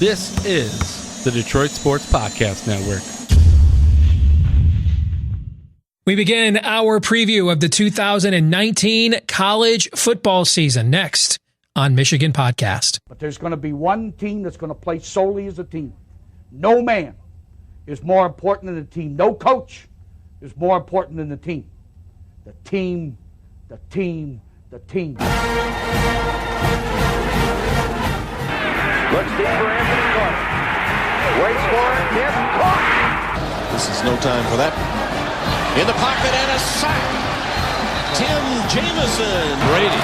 This is the Detroit Sports Podcast Network. We begin our preview of the 2019 college football season next on Michigan Podcast. But there's going to be one team that's going to play solely as a team. No man is more important than the team. No coach is more important than the team. The team, the team, the team. Looks deep for Anthony Clark. Waits for it. Yes, caught. This is no time for that. In the pocket and a sack. Tim Jamison. Brady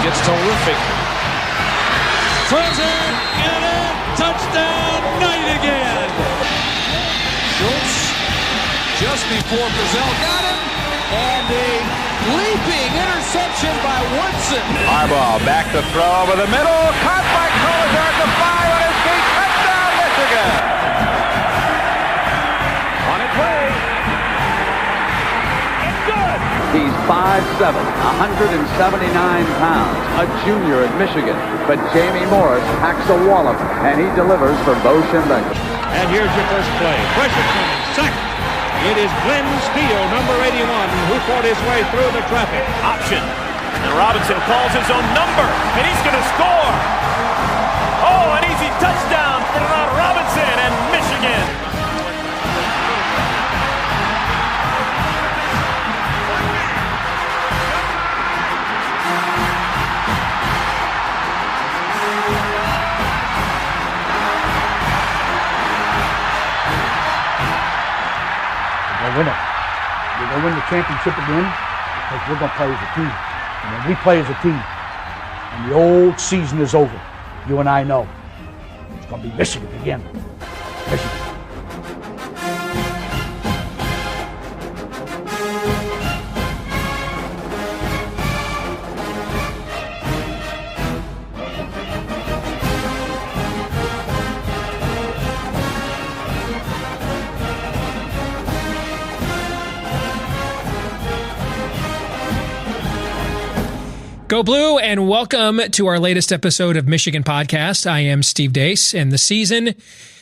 gets terrific. Throws it, get it, touchdown, Knight again. Schultz just before Brazil got him. And a leaping interception by Woodson. Harbaugh back to throw over the middle. Caught by Collier at the 5 on his feet. Touchdown, Michigan. On its way. It's good. He's 5'7", 179 pounds, a junior at Michigan. But Jamie Morris packs a wallop, and he delivers for Bo Schembechler. And here's your first play. Pressure coming. Sack. It is Glenn Steele, number 81, who fought his way through the traffic. Option. And Robinson calls his own number, and he's going to score. Oh, an easy touchdown for Robinson and Michigan. Win it. We're going to win the championship again because we're going to play as a team. And when we play as a team and the old season is over, you and I know it's going to be Michigan again. Michigan. Go Blue, and welcome to our latest episode of Michigan Podcast. I am Steve Deace, and the season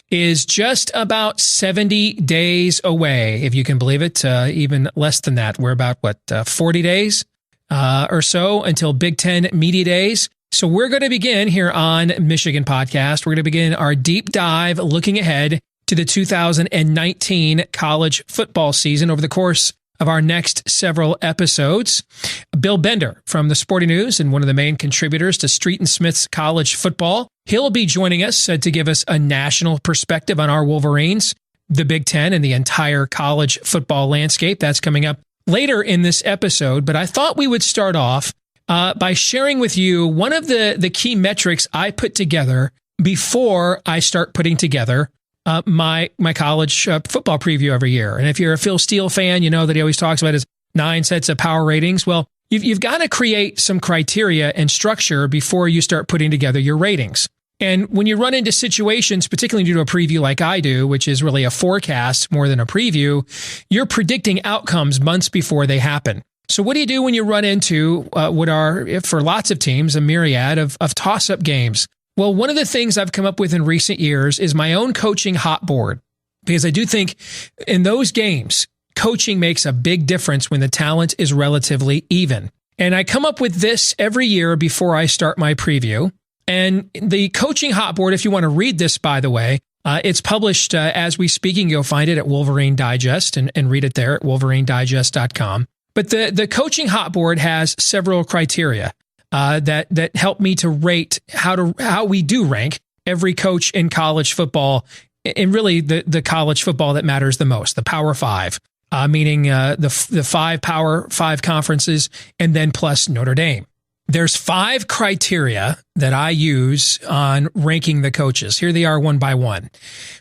is just about 70 days away, if you can believe it, even less than that. We're about, 40 days or so until Big Ten Media Days. So we're going to begin here on Michigan Podcast. We're going to begin our deep dive looking ahead to the 2019 college football season over the course of our next several episodes. Bill Bender from the Sporting News and one of the main contributors to Street and Smith's College Football. He'll be joining us to give us a national perspective on our Wolverines, the Big Ten, and the entire college football landscape. That's coming up later in this episode. But I thought we would start off by sharing with you one of the key metrics I put together before I start putting together my college football preview every year. And if you're a Phil Steele fan, you know that he always talks about his 9 sets of power ratings. Well, you've got to create some criteria and structure before you start putting together your ratings. And when you run into situations, particularly due to a preview like I do, which is really a forecast more than a preview, you're predicting outcomes months before they happen. So what do you do when you run into what are, for lots of teams, a myriad of toss-up games? Well, one of the things I've come up with in recent years is my own coaching hot board, because I do think in those games, coaching makes a big difference when the talent is relatively even. And I come up with this every year before I start my preview. And the coaching hot board, if you want to read this, by the way, it's published as we speaking. You'll find it at Wolverine Digest and read it there at wolverinedigest.com. But the coaching hot board has several criteria that help me to rate how we do rank every coach in college football, and really the college football that matters the most, the Power Five, meaning the 5 Power 5 conferences and then plus Notre Dame. There's 5 criteria that I use on ranking the coaches. Here they are one by one.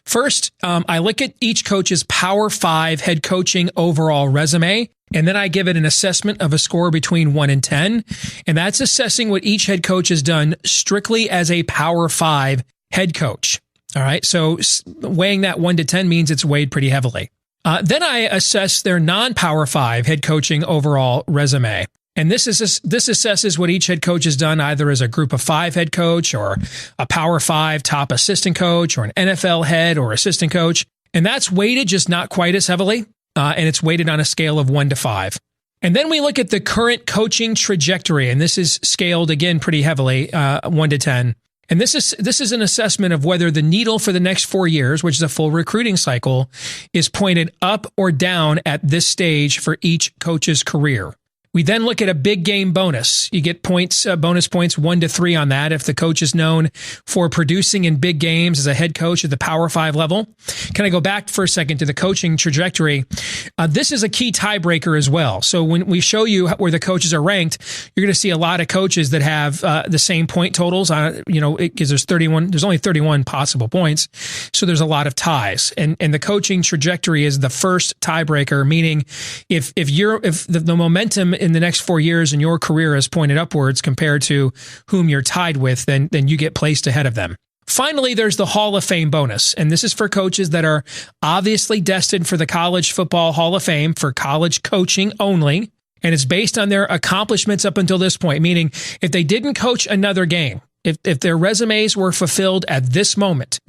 First, I look at each coach's Power 5 head coaching overall resume, and then I give it an assessment of a score between 1 and 10. And that's assessing what each head coach has done strictly as a Power 5 head coach. All right. So weighing that 1 to 10 means it's weighed pretty heavily. Then I assess their non-Power 5 head coaching overall resume. And this assesses what each head coach has done, either as a group of 5 head coach or a Power 5 top assistant coach or an NFL head or assistant coach. And that's weighted just not quite as heavily. And it's weighted on a scale of 1 to 5. And then we look at the current coaching trajectory. And this is scaled again pretty heavily, 1 to 10. And this is an assessment of whether the needle for the next 4 years, which is a full recruiting cycle, is pointed up or down at this stage for each coach's career. We then look at a big game bonus. You get points, bonus points 1 to 3 on that if the coach is known for producing in big games as a head coach at the Power 5 level. Can I go back for a second to the coaching trajectory? This is a key tiebreaker as well. So when we show you where the coaches are ranked, you're going to see a lot of coaches that have the same point totals on, because there's only 31 possible points. So there's a lot of ties. And the coaching trajectory is the first tiebreaker, meaning if the momentum in the next 4 years in your career is pointed upwards compared to whom you're tied with, then you get placed ahead of them. Finally, there's the Hall of Fame bonus. And this is for coaches that are obviously destined for the College Football Hall of Fame for college coaching only. And it's based on their accomplishments up until this point, meaning if they didn't coach another game, if their resumes were fulfilled at this moment,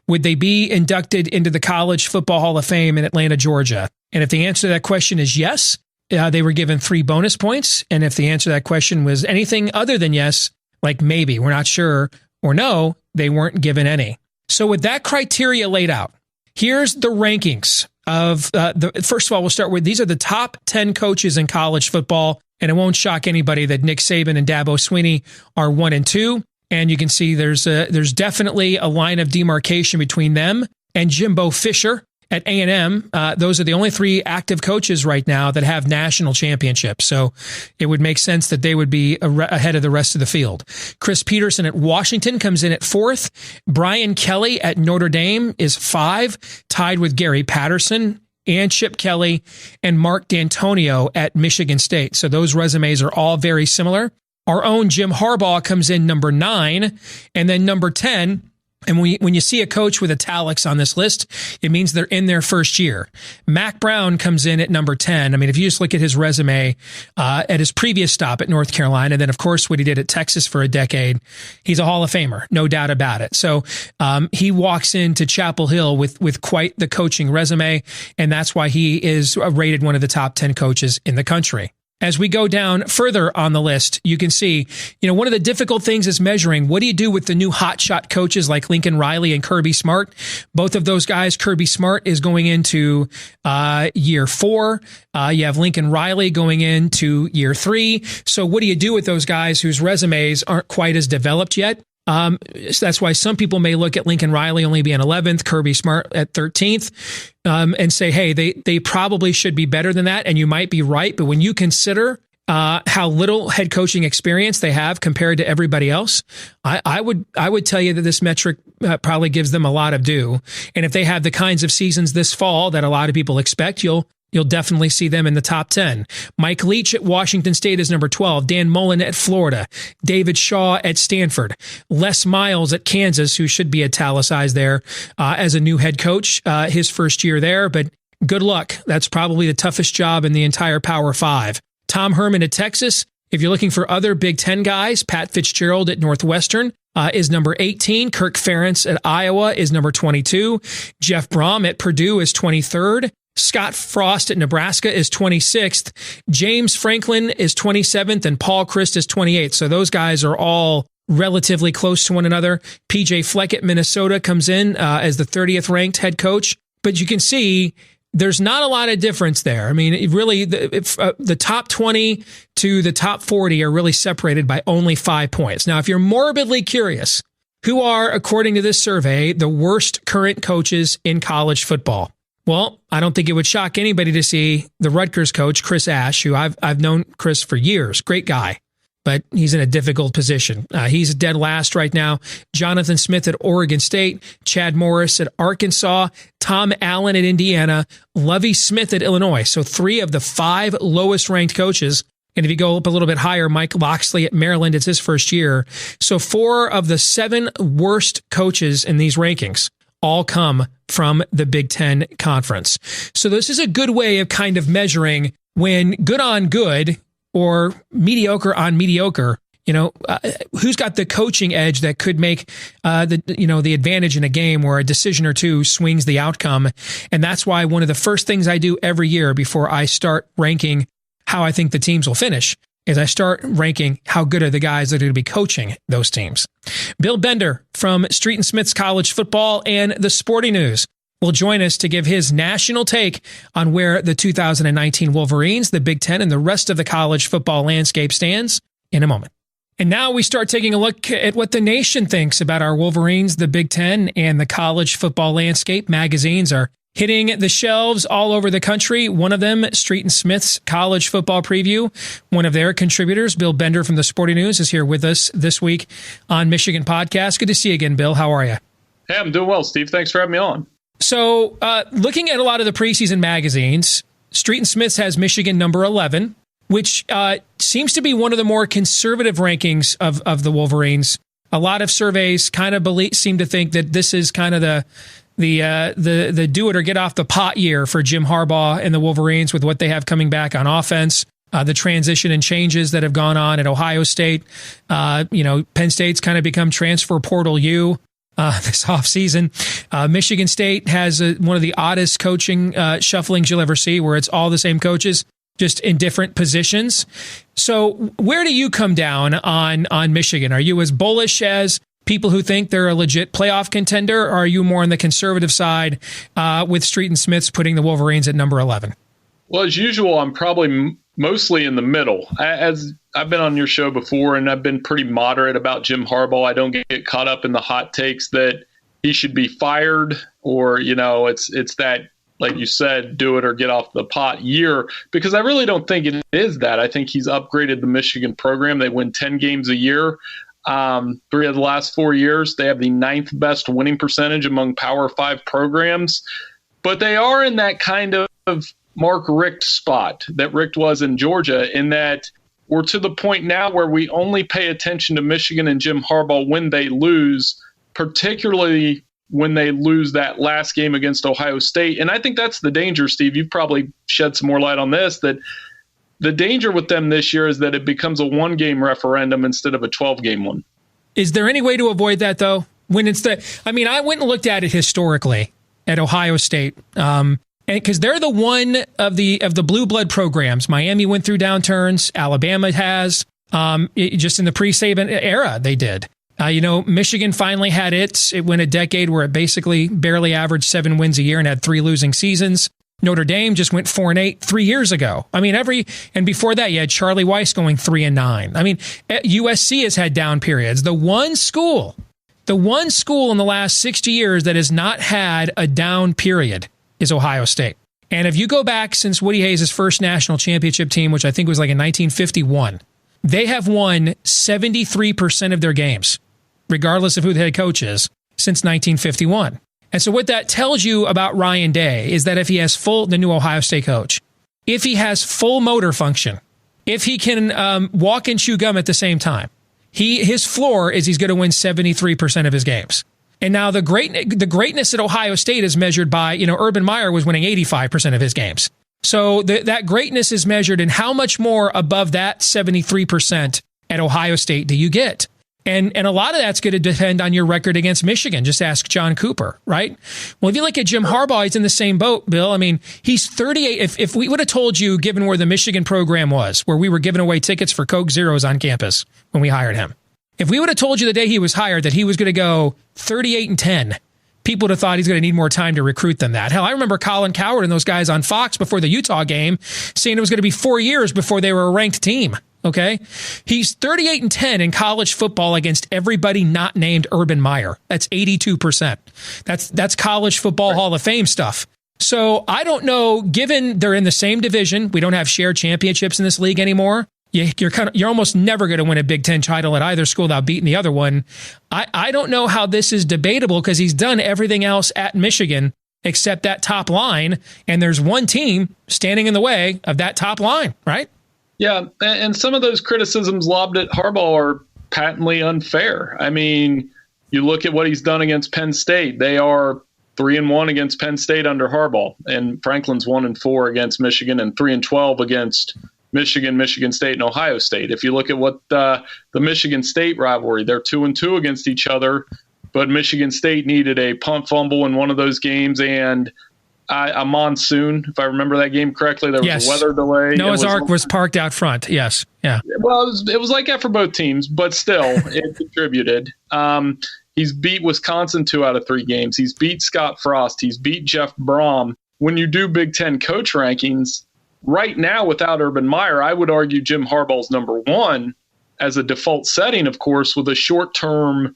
would they be inducted into the College Football Hall of Fame in Atlanta, Georgia? And if the answer to that question is yes, they were given 3 bonus points. And if the answer to that question was anything other than yes, like maybe, we're not sure, or no, they weren't given any. So with that criteria laid out, here's the rankings of first of all, we'll start with these are the top 10 coaches in college football. And it won't shock anybody that Nick Saban and Dabo Swinney are 1 and 2. And you can see there's definitely a line of demarcation between them and Jimbo Fisher at A&M. Those are the only 3 active coaches right now that have national championships. So it would make sense that they would be ahead of the rest of the field. Chris Peterson at Washington comes in at 4th. Brian Kelly at Notre Dame is 5, tied with Gary Patterson and Chip Kelly and Mark D'Antonio at Michigan State. So those resumes are all very similar. Our own Jim Harbaugh comes in number 9, and then number 10. And when you see a coach with italics on this list, it means they're in their first year. Mac Brown comes in at number 10. I mean, if you just look at his resume at his previous stop at North Carolina, then of course what he did at Texas for a decade, he's a Hall of Famer, no doubt about it. So he walks into Chapel Hill with quite the coaching resume, and that's why he is rated one of the top 10 coaches in the country. As we go down further on the list, you can see, one of the difficult things is measuring what do you do with the new hotshot coaches like Lincoln Riley and Kirby Smart. Both of those guys, Kirby Smart is going into year 4. You have Lincoln Riley going into year 3. So what do you do with those guys whose resumes aren't quite as developed yet? That's why some people may look at Lincoln Riley only being 11th, Kirby Smart at 13th, and say, hey, they probably should be better than that. And you might be right. But when you consider how little head coaching experience they have compared to everybody else, I would tell you that this metric probably gives them a lot of due. And if they have the kinds of seasons this fall that a lot of people expect, you'll definitely see them in the top 10. Mike Leach at Washington State is number 12. Dan Mullen at Florida. David Shaw at Stanford. Les Miles at Kansas, who should be italicized there as a new head coach, his first year there. But good luck. That's probably the toughest job in the entire Power 5. Tom Herman at Texas. If you're looking for other Big Ten guys, Pat Fitzgerald at Northwestern is number 18. Kirk Ferentz at Iowa is number 22. Jeff Brom at Purdue is 23rd. Scott Frost at Nebraska is 26th. James Franklin is 27th, and Paul Christ is 28th. So those guys are all relatively close to one another. PJ Fleck at Minnesota comes in as the 30th ranked head coach. But you can see there's not a lot of difference there. I mean, really, the top 20 to the top 40 are really separated by only 5 points. Now, if you're morbidly curious, who are, according to this survey, the worst current coaches in college football? Well, I don't think it would shock anybody to see the Rutgers coach, Chris Ash, who I've known Chris for years. Great guy, but he's in a difficult position. He's dead last right now. Jonathan Smith at Oregon State, Chad Morris at Arkansas, Tom Allen at Indiana, Lovie Smith at Illinois. So 3 of the 5 lowest ranked coaches. And if you go up a little bit higher, Mike Loxley at Maryland, it's his first year. So 4 of the 7 worst coaches in these rankings all come from the Big Ten Conference. So this is a good way of kind of measuring when good on good, or mediocre on mediocre, who's got the coaching edge that could make the advantage in a game where a decision or two swings the outcome. And that's why one of the first things I do every year before I start ranking how I think the teams will finish is I start ranking how good are the guys that are going to be coaching those teams. Bill Bender from Street and Smith's College Football and the Sporting News will join us to give his national take on where the 2019 Wolverines, the Big Ten, and the rest of the college football landscape stands in a moment. And now we start taking a look at what the nation thinks about our Wolverines, the Big Ten, and the college football landscape. Magazines are hitting the shelves all over the country. One of them, Street and Smith's College Football Preview. One of their contributors, Bill Bender from the Sporting News, is here with us this week on Michigan Podcast. Good to see you again, Bill. How are you? Hey, I'm doing well, Steve. Thanks for having me on. So looking at a lot of the preseason magazines, Street and Smith's has Michigan number 11, which seems to be one of the more conservative rankings of the Wolverines. A lot of surveys kind of seem to think that this is kind of the do it or get off the pot year for Jim Harbaugh and the Wolverines with what they have coming back on offense, the transition and changes that have gone on at Ohio State. Penn State's kind of become transfer portal U this offseason. Michigan State has one of the oddest coaching shufflings you'll ever see, where it's all the same coaches, just in different positions. So where do you come down on Michigan? Are you as bullish as people who think they're a legit playoff contender, or are you more on the conservative side with Street and Smith's putting the Wolverines at number 11? Well, as usual, I'm probably mostly in the middle. As I've been on your show before, and I've been pretty moderate about Jim Harbaugh. I don't get caught up in the hot takes that he should be fired, or, it's that, like you said, do it or get off the pot year, because I really don't think it is that. I think he's upgraded the Michigan program. They win 10 games a year. 3 of the last 4 years, they have the 9th best winning percentage among Power 5 programs. But they are in that kind of Mark Richt spot that Richt was in Georgia, in that we're to the point now where we only pay attention to Michigan and Jim Harbaugh when they lose, particularly when they lose that last game against Ohio State. And I think that's the danger, Steve. You've probably shed some more light on this, that the danger with them this year is that it becomes a 1-game referendum instead of a 12-game one. Is there any way to avoid that, though? When it's I went and looked at it historically at Ohio State, and because they're the one of the blue blood programs. Miami went through downturns. Alabama has, just in the pre-Saban era, they did. Michigan finally had it. It went a decade where it basically barely averaged 7 wins a year and had 3 losing seasons. Notre Dame just went 4-8 3 years ago. And before that, you had Charlie Weiss going 3-9. USC has had down periods. The one school in the last 60 years that has not had a down period is Ohio State. And if you go back since Woody Hayes' first national championship team, which I think was like in 1951, they have won 73% of their games, regardless of who the head coach is, since 1951. And so what that tells you about Ryan Day is that if he has the new Ohio State coach, if he has full motor function, if he can walk and chew gum at the same time, his floor is he's going to win 73% of his games. And now the greatness at Ohio State is measured by, Urban Meyer was winning 85% of his games. So that greatness is measured in how much more above that 73% at Ohio State do you get? And a lot of that's going to depend on your record against Michigan. Just ask John Cooper, right? Well, if you look at Jim Harbaugh, he's in the same boat, Bill. He's 38. If we would have told you, given where the Michigan program was, where we were giving away tickets for Coke Zeros on campus when we hired him, if we would have told you the day he was hired that he was going to go 38-10, people would have thought he's going to need more time to recruit than that. Hell, I remember Colin Cowherd and those guys on Fox before the Utah game saying it was going to be 4 years before they were a ranked team. Okay. He's 38-10 in college football against everybody not named Urban Meyer. That's 82%. That's college football Hall of Fame stuff. So I don't know, given they're in the same division, we don't have shared championships in this league anymore. You're almost never going to win a Big Ten title at either school without beating the other one. I don't know how this is debatable, because he's done everything else at Michigan except that top line. And there's one team standing in the way of that top line, right? Yeah, and some of those criticisms lobbed at Harbaugh are patently unfair. You look at what he's done against Penn State. They are 3-1 against Penn State under Harbaugh, and Franklin's 1-4 against Michigan and 3-12 against Michigan, Michigan State, and Ohio State. If you look at what the Michigan State rivalry, they're 2-2 against each other, but Michigan State needed a punt fumble in one of those games and a monsoon. If I remember that game correctly, there was a weather delay. Noah's Ark was parked out front. Yes. Yeah. Well, it was like that for both teams, but still, it contributed. He's beat Wisconsin 2 out of 3 games. He's beat Scott Frost. He's beat Jeff Brom. When you do Big Ten coach rankings, right now without Urban Meyer, I would argue Jim Harbaugh's number 1 as a default setting, of course, with a short-term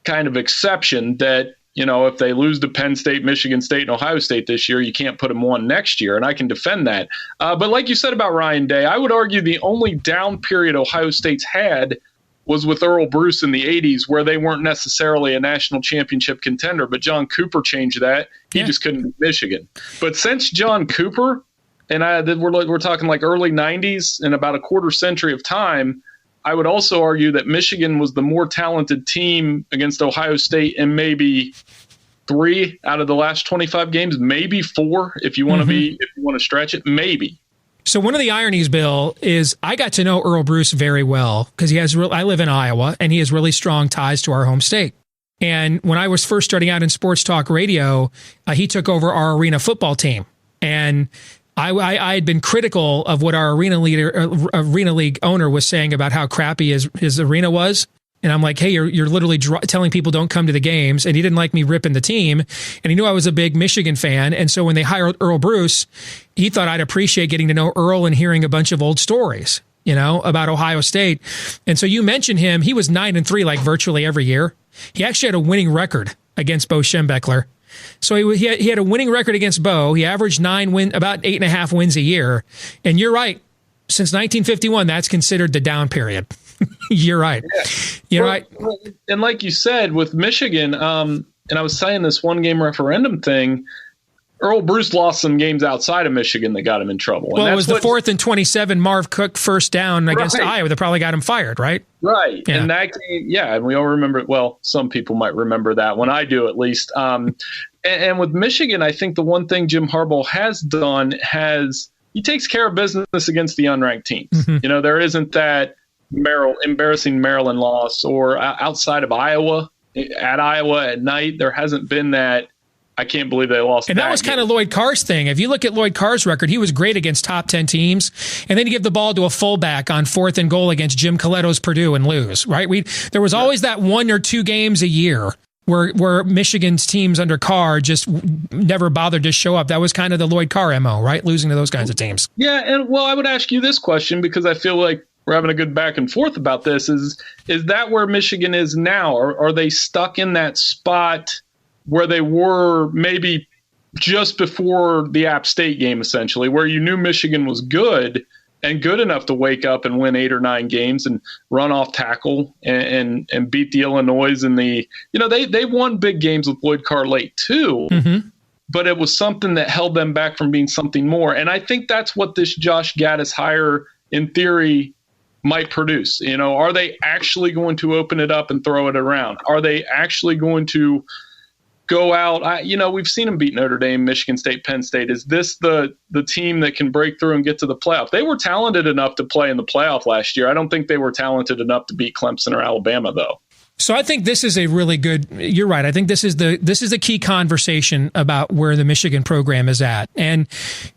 kind of exception that, if they lose to Penn State, Michigan State, and Ohio State this year, you can't put them 1 next year, and I can defend that. But like you said about Ryan Day, I would argue the only down period Ohio State's had was with Earl Bruce in the 80s, where they weren't necessarily a national championship contender, but John Cooper changed that. He just couldn't beat Michigan. But since John Cooper, and we're talking like early 90s and about a quarter century of time, I would also argue that Michigan was the more talented team against Ohio State in maybe 3 out of the last 25 games, maybe 4 if you want to stretch it, maybe. So one of the ironies, Bill, is I got to know Earl Bruce very well because I live in Iowa and he has really strong ties to our home state. And when I was first starting out in sports talk radio, he took over our arena football team. And I had been critical of what our arena league owner was saying about how crappy his arena was. And I'm like, hey, you're literally telling people don't come to the games. And he didn't like me ripping the team. And he knew I was a big Michigan fan. And so when they hired Earl Bruce, he thought I'd appreciate getting to know Earl and hearing a bunch of old stories, about Ohio State. And so you mentioned him. He was 9-3 like virtually every year. He actually had a winning record against Bo Schembechler. So he had a winning record against Bo. He averaged about 8.5 wins a year. And you're right. Since 1951, that's considered the down period. You're right. Yeah. You're right. And like you said, with Michigan, and I was saying this one game referendum thing, Earl Bruce lost some games outside of Michigan that got him in trouble. Well, it was the 4th and 27 Marv Cook first down against Iowa that probably got him fired, right? Right. Yeah. And that game, and we all remember it. Well, some people might remember that one. I do, at least. And with Michigan, I think the one thing Jim Harbaugh has done he takes care of business against the unranked teams. Mm-hmm. There isn't that embarrassing Maryland loss, or outside of Iowa, at Iowa at night, there hasn't been that. I can't believe they lost. And that was kind of Lloyd Carr's thing. If you look at Lloyd Carr's record, he was great against top 10 teams. And then he give the ball to a fullback on 4th and goal against Jim Coletto's Purdue and lose, right? There was always that 1 or 2 games a year where Michigan's teams under Carr just never bothered to show up. That was kind of the Lloyd Carr MO, right? Losing to those kinds of teams. Yeah. And I would ask you this question because I feel like we're having a good back and forth about this. Is that where Michigan is now? Or are they stuck in that spot where they were maybe just before the App State game, essentially, where you knew Michigan was good and good enough to wake up and win 8 or 9 games and run off tackle and beat the Illinois in the they won big games with Lloyd Carr late too, but it was something that held them back from being something more. And I think that's what this Josh Gaddis hire, in theory, might produce. Are they actually going to open it up and throw it around? Are they actually going to go out? We've seen them beat Notre Dame, Michigan State, Penn State. Is this the team that can break through and get to the playoff? They were talented enough to play in the playoff last year. I don't think they were talented enough to beat Clemson or Alabama, though. So I think this is a really good. You're right. I think this is the key conversation about where the Michigan program is at. And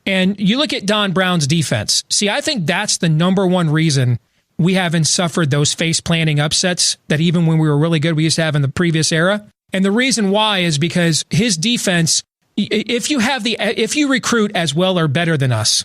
you look at Don Brown's defense. See, I think that's the number one reason we haven't suffered those face planting upsets that even when we were really good, we used to have in the previous era. And the reason why is because his defense, if you recruit as well or better than us,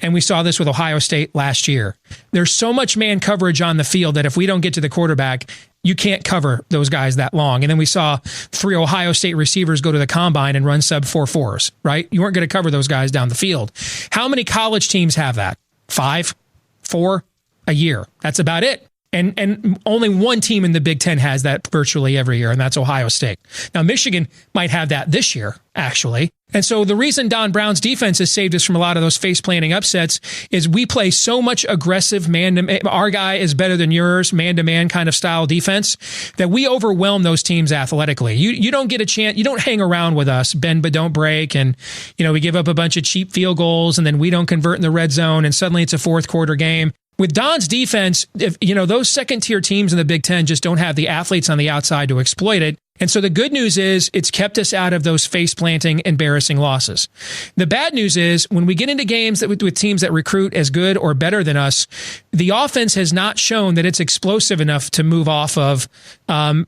and we saw this with Ohio State last year, there's so much man coverage on the field that if we don't get to the quarterback, you can't cover those guys that long. And then we saw 3 Ohio State receivers go to the combine and run sub 4.4s, right? You weren't going to cover those guys down the field. How many college teams have that? 5, 4 a year. That's about it. And only one team in the Big Ten has that virtually every year, and that's Ohio State. Now, Michigan might have that this year, actually, And so the reason Don Brown's defense has saved us from a lot of those face-planting upsets is we play so much aggressive man-to-man. Our guy is better than yours, man-to-man kind of style defense, that we overwhelm those teams athletically. You don't get a chance. You don't hang around with us, bend but don't break, and we give up a bunch of cheap field goals, and then we don't convert in the red zone, and suddenly it's a fourth quarter game. With Don's defense, those second-tier teams in the Big Ten just don't have the athletes on the outside to exploit it. And so the good news is it's kept us out of those face-planting, embarrassing losses. The bad news is when we get into games with teams that recruit as good or better than us, the offense has not shown that it's explosive enough to move off of, of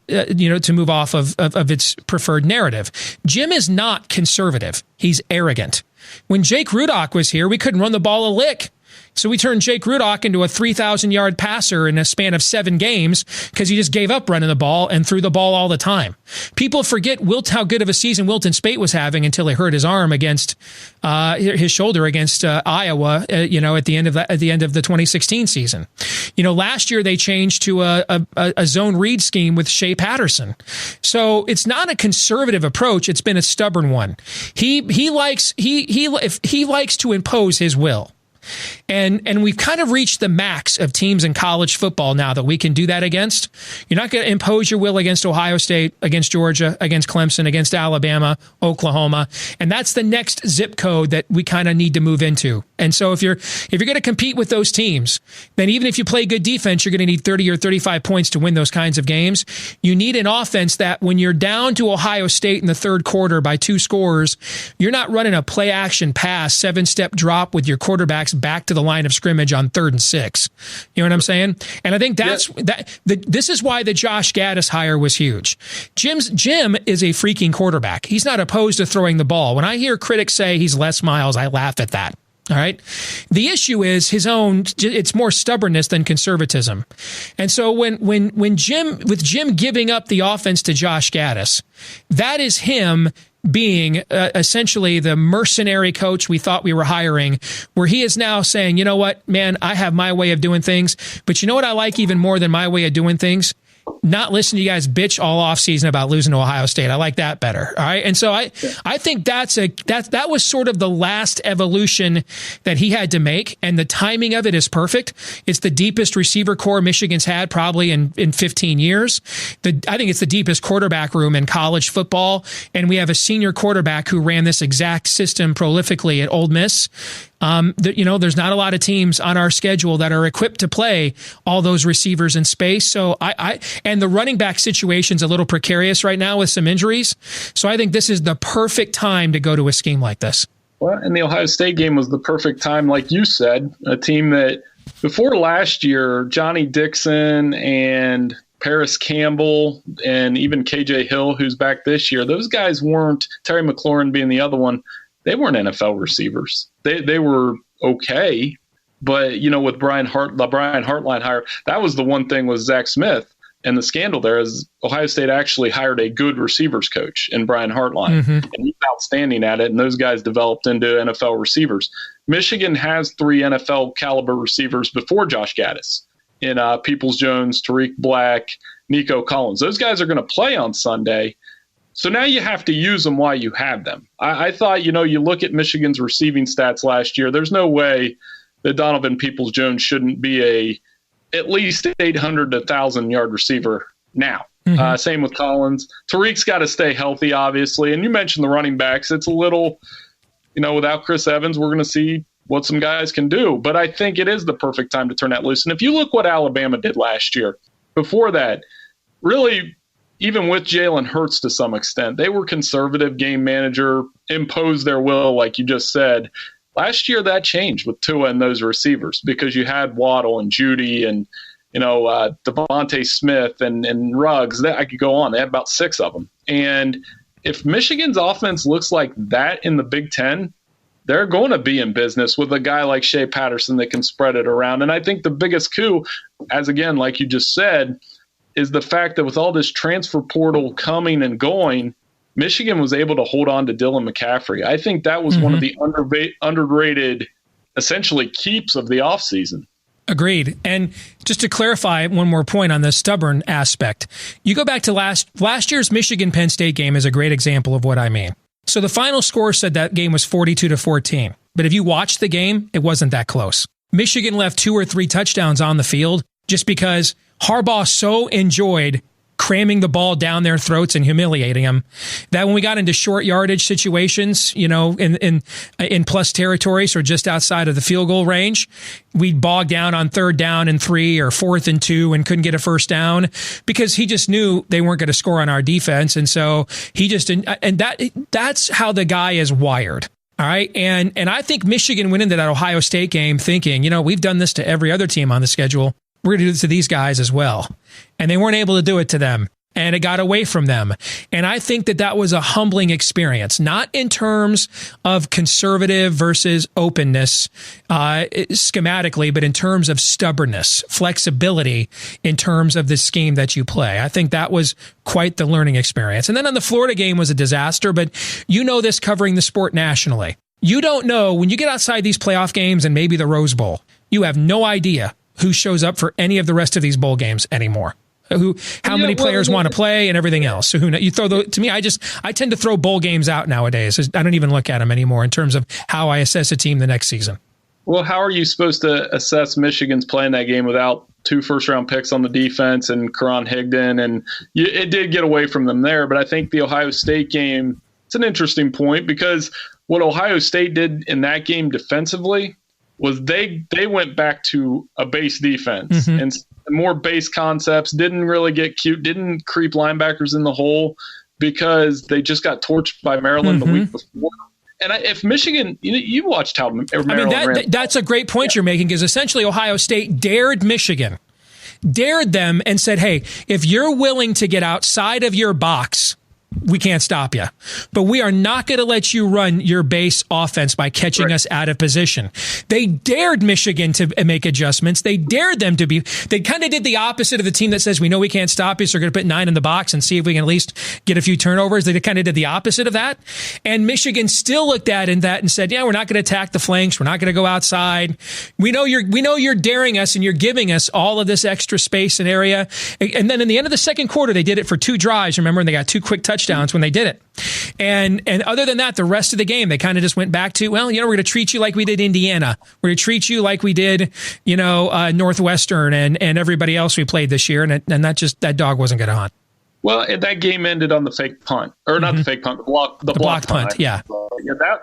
its preferred narrative. Jim is not conservative. He's arrogant. When Jake Rudock was here, we couldn't run the ball a lick. So we turned Jake Rudock into a 3,000-yard passer in a span of 7 games because he just gave up running the ball and threw the ball all the time. People forget how good of a season Wilton Speight was having until he hurt his arm against his shoulder against Iowa. At the end of the 2016 season. Last year they changed to a zone read scheme with Shea Patterson. So it's not a conservative approach. It's been a stubborn one. He likes to impose his will. And we've kind of reached the max of teams in college football now that we can do that against. You're not going to impose your will against Ohio State, against Georgia, against Clemson, against Alabama, Oklahoma. And that's the next zip code that we kind of need to move into. And so if you're going to compete with those teams, then even if you play good defense, you're going to need 30 or 35 points to win those kinds of games. You need an offense that when you're down to Ohio State in the third quarter by 2 scores, you're not running a play action pass, 7-step drop with your quarterbacks back to the line of scrimmage on 3rd and 6. You know what I'm saying? And I think this is why the Josh Gaddis hire was huge. Jim is a freaking quarterback. He's not opposed to throwing the ball. When I hear critics say he's Les Miles, I laugh at that. All right. The issue is it's more stubbornness than conservatism. And so with Jim giving up the offense to Josh Gaddis, that is him being essentially the mercenary coach we thought we were hiring, where he is now saying, you know what, man, I have my way of doing things, but you know what I like even more than my way of doing things? Not listen to you guys bitch all offseason about losing to Ohio State. I like that better. All right. And so I think that was sort of the last evolution that he had to make. And the timing of it is perfect. It's the deepest receiver core Michigan's had probably in 15 years. I think it's the deepest quarterback room in college football. And we have a senior quarterback who ran this exact system prolifically at Ole Miss. There's not a lot of teams on our schedule that are equipped to play all those receivers in space. So and the running back situation's a little precarious right now with some injuries. So I think this is the perfect time to go to a scheme like this. Well, and the Ohio State game was the perfect time, like you said, a team that before last year, Johnny Dixon and Paris Campbell and even KJ Hill, who's back this year, those guys weren't, Terry McLaurin being the other one, they weren't NFL receivers. They were okay, but with the Brian Hartline hire, that was the one thing with Zach Smith, and the scandal there is Ohio State actually hired a good receivers coach in Brian Hartline, and he's outstanding at it. And those guys developed into NFL receivers. Michigan has 3 NFL caliber receivers before Josh Gaddis in Peoples-Jones, Tariq Black, Nico Collins. Those guys are going to play on Sunday. So now you have to use them while you have them. I thought, you look at Michigan's receiving stats last year, there's no way that Donovan Peoples-Jones shouldn't be at least 800 to 1,000-yard receiver now. Same with Collins. Tariq's got to stay healthy, obviously. And you mentioned the running backs. It's a little, without Chris Evans, we're going to see what some guys can do. But I think it is the perfect time to turn that loose. And if you look what Alabama did last year, before that, really – even with Jalen Hurts to some extent, they were conservative game manager, imposed their will, like you just said. Last year, that changed with Tua and those receivers because you had Waddle and Judy and, Devontae Smith and Ruggs. I could go on. They had about 6 of them. And if Michigan's offense looks like that in the Big Ten, they're going to be in business with a guy like Shea Patterson that can spread it around. And I think the biggest coup, as again, like you just said, is the fact that with all this transfer portal coming and going, Michigan was able to hold on to Dylan McCaffrey. I think that was one of the underrated, essentially, keeps of the offseason. Agreed. And just to clarify one more point on the stubborn aspect, you go back to last year's Michigan-Penn State game is a great example of what I mean. So the final score said that game was 42-14. But if you watched the game, it wasn't that close. Michigan left 2 or 3 touchdowns on the field just because Harbaugh so enjoyed cramming the ball down their throats and humiliating them that when we got into short yardage situations, in plus territories or just outside of the field goal range, we'd bog down on 3rd down and 3 or 4th and 2 and couldn't get a first down because he just knew they weren't going to score on our defense. And so he just, and that's how the guy is wired. All right. And I think Michigan went into that Ohio State game thinking, we've done this to every other team on the schedule. We're going to do this to these guys as well. And they weren't able to do it to them. And it got away from them. And I think that was a humbling experience, not in terms of conservative versus openness schematically, but in terms of stubbornness, flexibility in terms of the scheme that you play. I think that was quite the learning experience. And then on the Florida game was a disaster, but this covering the sport nationally. You don't know when you get outside these playoff games and maybe the Rose Bowl, you have no idea who shows up for any of the rest of these bowl games anymore. How many players want to play and everything else. So you throw to me, I tend to throw bowl games out nowadays. I don't even look at them anymore in terms of how I assess a team the next season. Well, how are you supposed to assess Michigan's playing that game without 2 first-round picks on the defense and Karan Higdon? And it did get away from them there, but I think the Ohio State game, it's an interesting point because what Ohio State did in that game defensively was they went back to a base defense and more base concepts, didn't really get cute, didn't creep linebackers in the hole because they just got torched by Maryland the week before. And if Michigan, you watched how Maryland that's a great point you're making, because essentially Ohio State dared Michigan, dared them and said, hey, if you're willing to get outside of your box, we can't stop you. But we are not going to let you run your base offense by catching us out of position. They dared Michigan to make adjustments. They dared them to they kind of did the opposite of the team that says, we know we can't stop you, so we're going to put 9 in the box and see if we can at least get a few turnovers. They kind of did the opposite of that. And Michigan still looked at that and said, yeah, we're not going to attack the flanks. We're not going to go outside. We know you're daring us and you're giving us all of this extra space and area. And then in the end of the second quarter, they did it for 2 drives, remember, and they got 2 quick touchdowns when they did it. And other than that, the rest of the game, they kind of just went back to, we're going to treat you like we did Indiana. We're going to treat you like we did, Northwestern and everybody else we played this year. And that dog wasn't going to hunt. Well, that game ended on the fake punt, or not the fake punt, the block punt. Yeah.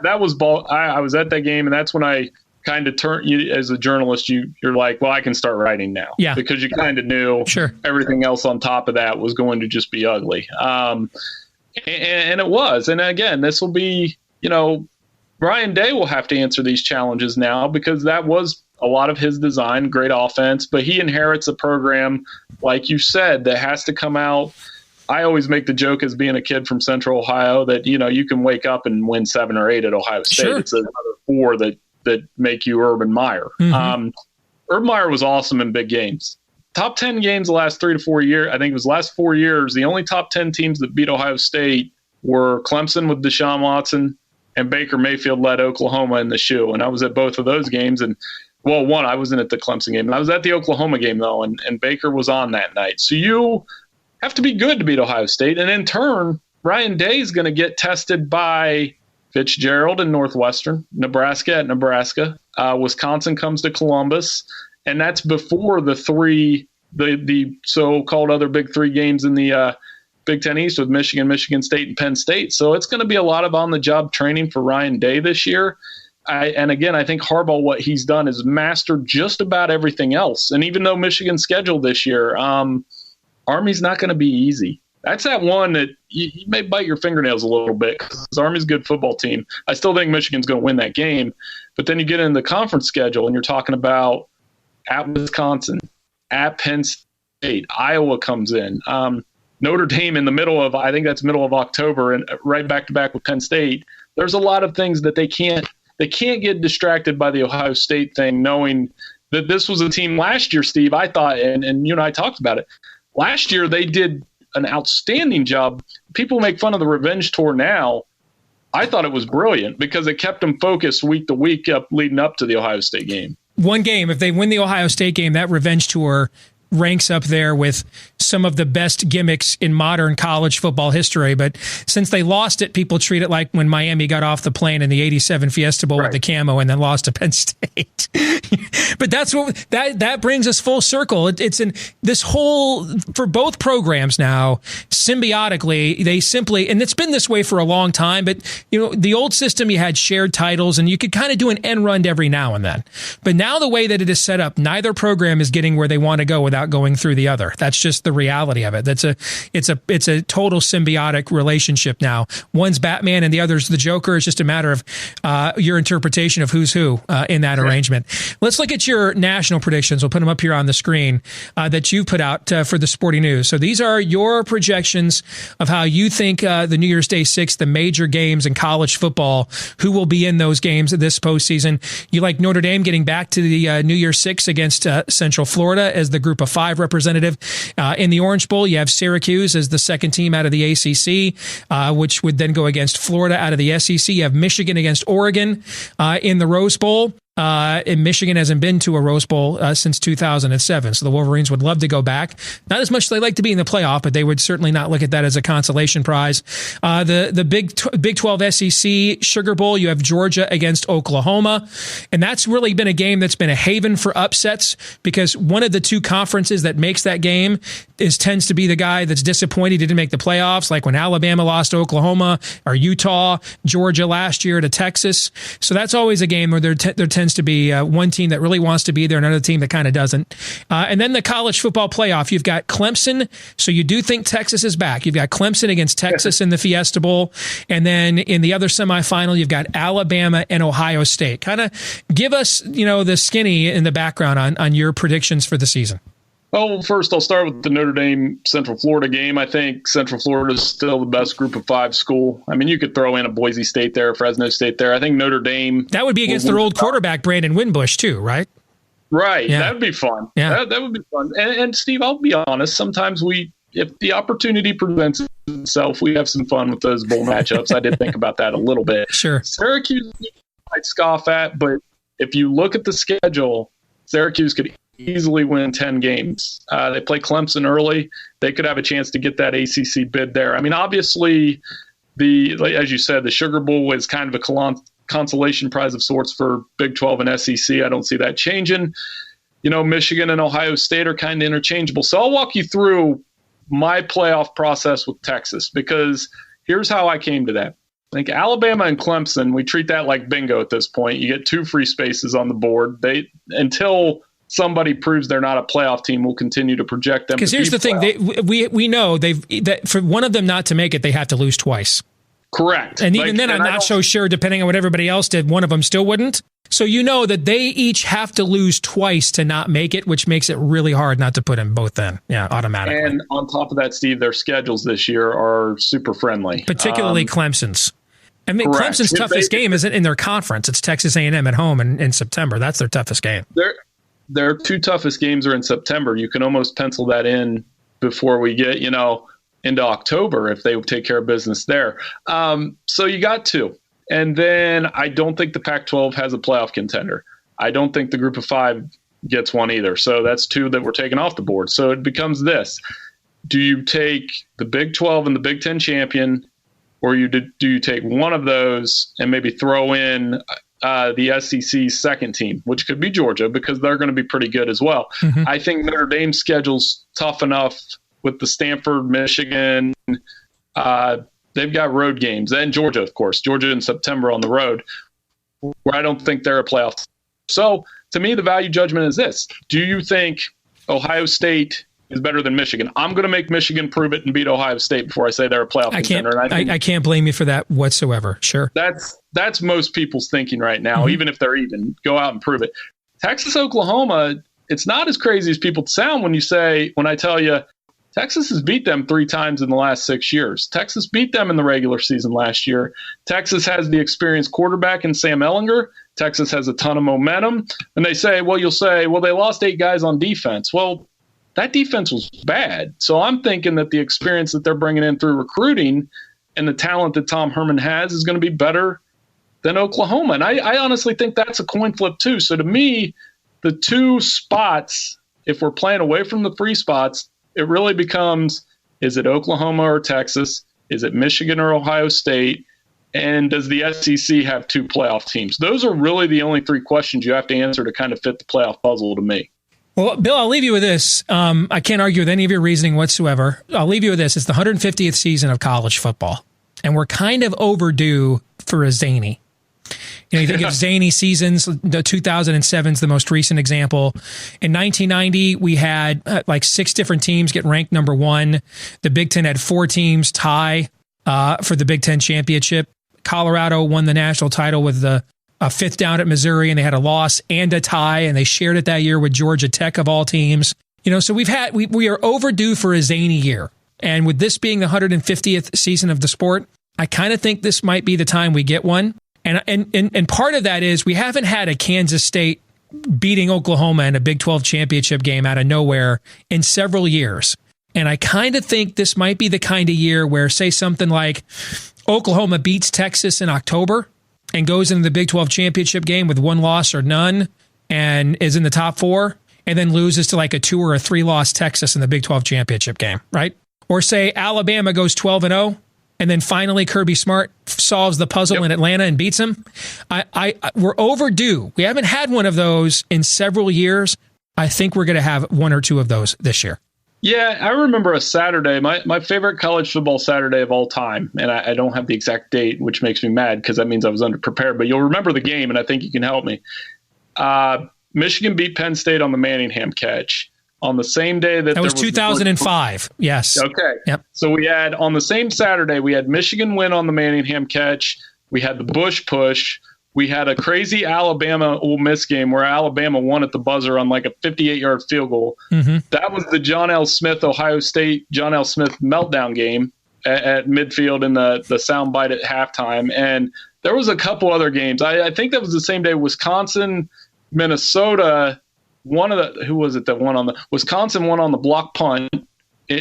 That was ball. I was at that game, and that's when I kind of turned, as a journalist, you're like, well, I can start writing now. Yeah. Because you kind of knew everything else on top of that was going to just be ugly. And it was. And again, this will be, Ryan Day will have to answer these challenges now because that was a lot of his design, great offense, but he inherits a program, like you said, that has to come out. I always make the joke as being a kid from Central Ohio that, you can wake up and win 7 or 8 at Ohio State. Sure. It's another 4 that make you Urban Meyer. Urban Meyer was awesome in big games. Top 10 games the last 3 to 4 years. I think it was the last 4 years. The only top 10 teams that beat Ohio State were Clemson with Deshaun Watson and Baker Mayfield led Oklahoma in the shoe. And I was at both of those games. And one, I wasn't at the Clemson game. I was at the Oklahoma game though. And Baker was on that night. So you have to be good to beat Ohio State. And in turn, Ryan Day is going to get tested by Fitzgerald in Northwestern, Nebraska at Nebraska. Wisconsin comes to Columbus. And that's before the so-called other big 3 games in the Big Ten East with Michigan, Michigan State, and Penn State. So it's going to be a lot of on-the-job training for Ryan Day this year. And again, I think Harbaugh, what he's done is mastered just about everything else. And even though Michigan's schedule this year, Army's not going to be easy. That's that one that you may bite your fingernails a little bit because Army's a good football team. I still think Michigan's going to win that game. But then you get into the conference schedule and you're talking about at Wisconsin, at Penn State, Iowa comes in. Notre Dame in the middle of October and right back to back with Penn State. There's a lot of things that they can't get distracted by the Ohio State thing, knowing that this was a team last year, Steve, I thought, and you and I talked about it. Last year they did an outstanding job. People make fun of the revenge tour now. I thought it was brilliant because it kept them focused week to week leading up to the Ohio State game. One game, if they win the Ohio State game, that revenge tour ranks up there with some of the best gimmicks in modern college football history. But since they lost it, people treat it like when Miami got off the plane in the '87 Fiesta Bowl with the camo and then lost to Penn State. But that's what that brings us full circle. It's in this whole, for both programs now, symbiotically, they simply, and it's been this way for a long time, but the old system, you had shared titles and you could kind of do an end run every now and then. But now the way that it is set up, neither program is getting where they want to go without going through the other. That's just the reality of it. It's a total symbiotic relationship now. One's Batman and the other's the Joker. It's just a matter of your interpretation of who's who in that arrangement. Let's look at your national predictions. We'll put them up here on the screen that you've put out for the Sporting News. So these are your projections of how you think the New Year's Day 6, the major games in college football, who will be in those games this postseason. You like Notre Dame getting back to the New Year's 6 against Central Florida as the Group of 5 representative. In the Orange Bowl, you have Syracuse as the second team out of the ACC, which would then go against Florida out of the SEC. You have Michigan against Oregon in the Rose Bowl. And Michigan hasn't been to a Rose Bowl since 2007, so the Wolverines would love to go back. Not as much as they like to be in the playoff, but they would certainly not look at that as a consolation prize. The Big 12 SEC Sugar Bowl, you have Georgia against Oklahoma, and that's really been a game that's been a haven for upsets because one of the two conferences that makes that game tends to be the guy that's disappointed he didn't make the playoffs, like when Alabama lost to Oklahoma or Utah, Georgia last year to Texas. So that's always a game where there tends to be one team that really wants to be there, another team that kind of doesn't. And then the college football playoff, you've got Clemson. So you do think Texas is back. You've got Clemson against Texas in the Fiesta Bowl. And then in the other semifinal, you've got Alabama and Ohio State. Kind of give us, the skinny in the background on your predictions for the season. Well, first I'll start with the Notre Dame Central Florida game. I think Central Florida is still the best Group of 5 school. I mean, you could throw in a Boise State there, Fresno State there. I think Notre Dame. That would be against their old quarterback, Brandon Wimbush, too, right? Right. Yeah. That would be fun. Yeah. That would be fun. And Steve, I'll be honest, sometimes if the opportunity presents itself, we have some fun with those bowl matchups. I did think about that a little bit. Sure. Syracuse I'd scoff at, but if you look at the schedule, Syracuse could easily win 10 games. They play Clemson early. They could have a chance to get that ACC bid there. I mean, obviously, as you said, the Sugar Bowl is kind of a consolation prize of sorts for Big 12 and SEC. I don't see that changing. Michigan and Ohio State are kind of interchangeable. So I'll walk you through my playoff process with Texas because here's how I came to that. I think Alabama and Clemson, we treat that like bingo at this point. You get 2 free spaces on the board. Until somebody proves they're not a playoff team, we'll continue to project them. Because here's the thing: we know that for one of them not to make it, they have to lose twice. Correct. And even then, I'm not so sure. Depending on what everybody else did, one of them still wouldn't. So that they each have to lose twice to not make it, which makes it really hard not to put them both in. Yeah, automatically. And on top of that, Steve, their schedules this year are super friendly, particularly Clemson's. I mean, correct. Clemson's toughest game isn't in their conference. It's Texas A&M at home in September. That's their toughest game. Their 2 toughest games are in September. You can almost pencil that in before we get, into October if they take care of business there. So you got 2. And then I don't think the Pac-12 has a playoff contender. I don't think the Group of 5 gets one either. So that's 2 that we're taking off the board. So it becomes this. Do you take the Big 12 and the Big 10 champion, or do you take one of those and maybe throw in the SEC's second team, which could be Georgia because they're going to be pretty good as well. Mm-hmm. I think Notre Dame's schedule's tough enough with the Stanford, Michigan. They've got road games. And Georgia, of course. Georgia in September on the road, where I don't think they're a playoff team. So to me, the value judgment is this. Do you think Ohio State is better than Michigan? I'm going to make Michigan prove it and beat Ohio State before I say they're a playoff contender. I can't blame you for that whatsoever. Sure. That's most people's thinking right now, mm-hmm. Even if they're even. Go out and prove it. Texas, Oklahoma, it's not as crazy as people sound when I tell you Texas has beat them 3 times in the last 6 years. Texas beat them in the regular season last year. Texas has the experienced quarterback in Sam Ehlinger. Texas has a ton of momentum. And you'll say, they lost 8 guys on defense. Well, that defense was bad. So I'm thinking that the experience that they're bringing in through recruiting and the talent that Tom Herman has is going to be better than Oklahoma. And I honestly think that's a coin flip too. So to me, the 2 spots, if we're playing away from the free spots, it really becomes, is it Oklahoma or Texas? Is it Michigan or Ohio State? And does the SEC have 2 playoff teams? Those are really the only 3 questions you have to answer to kind of fit the playoff puzzle to me. Well, Bill, I'll leave you with this. I can't argue with any of your reasoning whatsoever. I'll leave you with this. It's the 150th season of college football, and we're kind of overdue for a zany. You think of zany seasons. The 2007 is the most recent example. In 1990, we had like 6 different teams get ranked number 1. The Big Ten had 4 teams tie for the Big Ten championship. Colorado won the national title with a 5th down at Missouri, and they had a loss and a tie, and they shared it that year with Georgia Tech of all teams. So we are overdue for a zany year. And with this being the 150th season of the sport, I kind of think this might be the time we get one. And part of that is we haven't had a Kansas State beating Oklahoma in a Big 12 championship game out of nowhere in several years. And I kind of think this might be the kind of year where, say, something like Oklahoma beats Texas in October and goes into the Big 12 championship game with 1 loss or none and is in the top 4, and then loses to like a 2 or a 3 loss Texas in the Big 12 championship game, right? Or say Alabama goes 12-0, and then finally Kirby Smart solves the puzzle in Atlanta and beats them. We're overdue. We haven't had one of those in several years. I think we're going to have 1 or 2 of those this year. Yeah, I remember a Saturday, my favorite college football Saturday of all time, and I don't have the exact date, which makes me mad because that means I was underprepared, but you'll remember the game, and I think you can help me. Michigan beat Penn State on the Manningham catch on the same day that was 2005. Yes. Okay. Yep. So we had, on the same Saturday, we had Michigan win on the Manningham catch. We had the Bush push. We had a crazy Alabama-Ole Miss game where Alabama won at the buzzer on like a 58-yard field goal. Mm-hmm. That was the John L. Smith, Ohio State, John L. Smith meltdown game at midfield in the soundbite at halftime. And there was a couple other games. I think that was the same day. Wisconsin, Minnesota, Wisconsin won on the block punt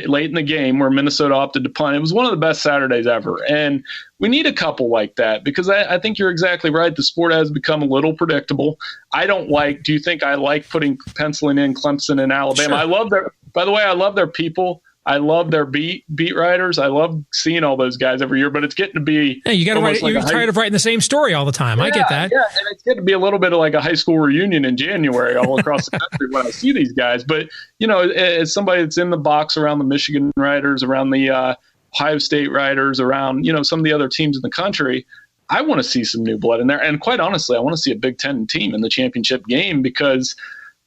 late in the game where Minnesota opted to punt. It was one of the best Saturdays ever. And we need a couple like that because I think you're exactly right. The sport has become a little predictable. Do you think I like penciling in Clemson and Alabama? Sure. By the way, I love their people. I love their beat writers. I love seeing all those guys every year, but it's getting to be. Hey, you got to write. You're tired of writing the same story all the time. I get that. Yeah, and it's getting to be a little bit of like a high school reunion in January all across the country when I see these guys. But as somebody that's in the box around the Michigan writers, around the Ohio State writers, around some of the other teams in the country, I want to see some new blood in there. And quite honestly, I want to see a Big Ten team in the championship game because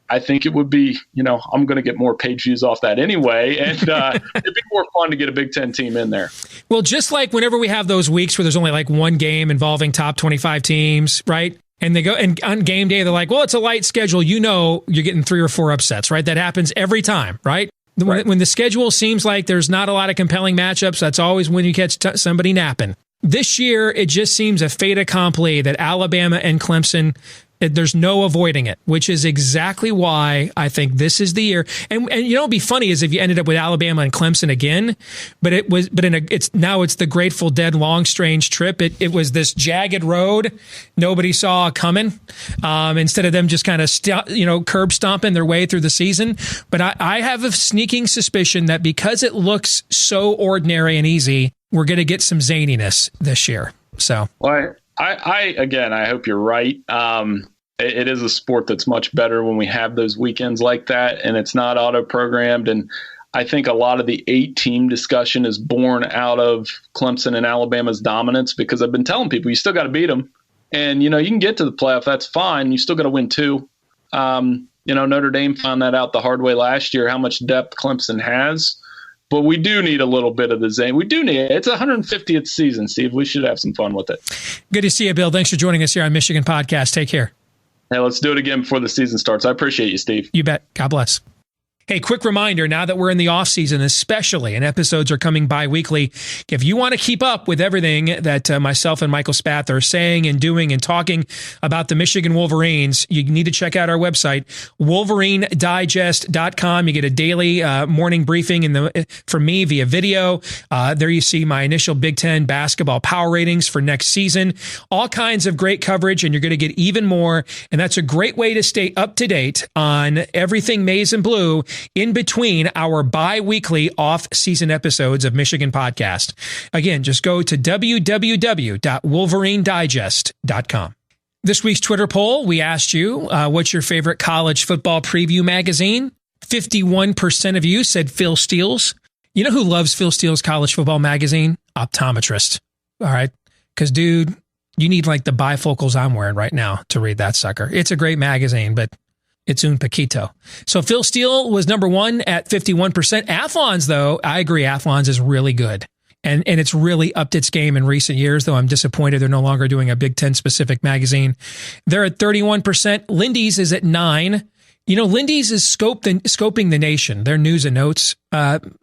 I think it would be, I'm going to get more page views off that anyway. And it'd be more fun to get a Big Ten team in there. Well, just like whenever we have those weeks where there's only like one game involving top 25 teams, right? And they go, and on game day, they're like, well, it's a light schedule. You're getting 3 or 4 upsets, right? That happens every time, right? When the schedule seems like there's not a lot of compelling matchups, that's always when you catch somebody napping. This year, it just seems a fait accompli that Alabama and Clemson, there's no avoiding it, which is exactly why I think this is the year. And it'd be funny is if you ended up with Alabama and Clemson again, it's the Grateful Dead long strange trip. It was this jagged road nobody saw coming. Instead of them just kind of curb stomping their way through the season. But I have a sneaking suspicion that because it looks so ordinary and easy, we're going to get some zaniness this year. So. Well, I hope you're right. It is a sport that's much better when we have those weekends like that, and it's not auto-programmed. And I think a lot of the 8-team discussion is born out of Clemson and Alabama's dominance because I've been telling people you still got to beat them. And, you can get to the playoff. That's fine. You still got to win 2. Notre Dame found that out the hard way last year, how much depth Clemson has. But we do need a little bit of the zane. We do need it. It's 150th season, Steve. We should have some fun with it. Good to see you, Bill. Thanks for joining us here on Michigan Podcast. Take care. Hey, let's do it again before the season starts. I appreciate you, Steve. You bet. God bless. Hey, quick reminder, now that we're in the off season, especially, and episodes are coming bi-weekly, if you want to keep up with everything that myself and Michael Spath are saying and doing and talking about the Michigan Wolverines, you need to check out our website, wolverinedigest.com. You get a daily morning briefing from me via video. There you see my initial Big Ten basketball power ratings for next season. All kinds of great coverage, and you're going to get even more. And that's a great way to stay up to date on everything maize and blue in between our bi-weekly off-season episodes of Michigan Podcast. Again, just go to www.wolverinedigest.com. This week's Twitter poll, we asked you, what's your favorite college football preview magazine? 51% of you said Phil Steele's. You know who loves Phil Steele's college football magazine? Optometrist. All right. Because, dude, you need like the bifocals I'm wearing right now to read that sucker. It's a great magazine, but it's un poquito. So Phil Steele was number one at 51%. Athlon's, though, I agree, Athlon's is really good. And it's really upped its game in recent years, though I'm disappointed they're no longer doing a Big Ten specific magazine. They're at 31%. Lindy's is at 9%. You know, Lindy's is scoping the nation, their news and notes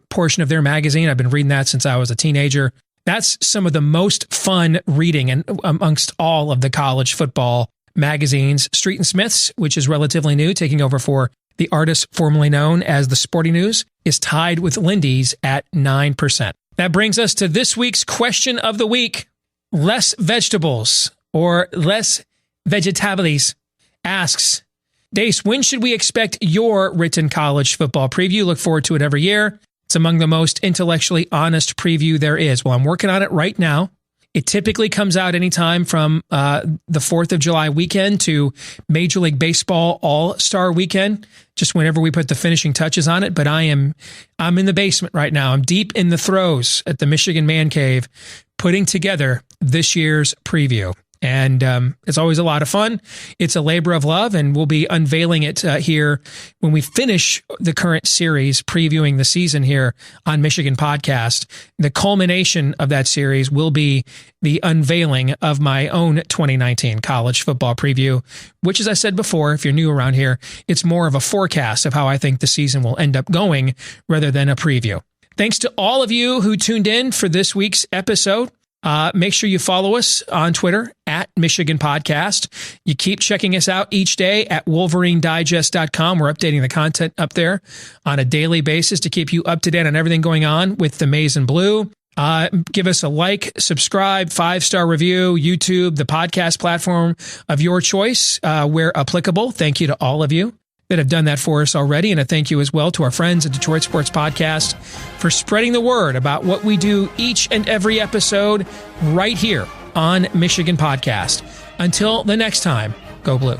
portion of their magazine. I've been reading that since I was a teenager. That's some of the most fun reading and amongst all of the college football magazines. Street and Smith's, which is relatively new, taking over for the artist formerly known as the Sporting News, is tied with Lindy's at 9%. That brings us to this week's question of the week. Less Vegetables or Less Vegetables asks, Deace, when should we expect your written college football preview? Look forward to it every year. It's among the most intellectually honest preview there is. Well, I'm working on it right now. It typically comes out anytime from the 4th of July weekend to Major League Baseball All-Star Weekend, just whenever we put the finishing touches on it. But I'm in the basement right now. I'm deep in the throes at the Michigan Man Cave putting together this year's preview. And it's always a lot of fun. It's a labor of love, and we'll be unveiling it here when we finish the current series, previewing the season here on Michigan Podcast. The culmination of that series will be the unveiling of my own 2019 college football preview, which, as I said before, if you're new around here, it's more of a forecast of how I think the season will end up going rather than a preview. Thanks to all of you who tuned in for this week's episode. Make sure you follow us on Twitter at Michigan Podcast. You keep checking us out each day at WolverineDigest.com. We're updating the content up there on a daily basis to keep you up to date on everything going on with the Maize and Blue. Give us a like, subscribe, 5-star review, YouTube, the podcast platform of your choice where applicable. Thank you to all of you that have done that for us already. And a thank you as well to our friends at Detroit Sports Podcast for spreading the word about what we do each and every episode right here on Michigan Podcast. Until the next time, go Blue.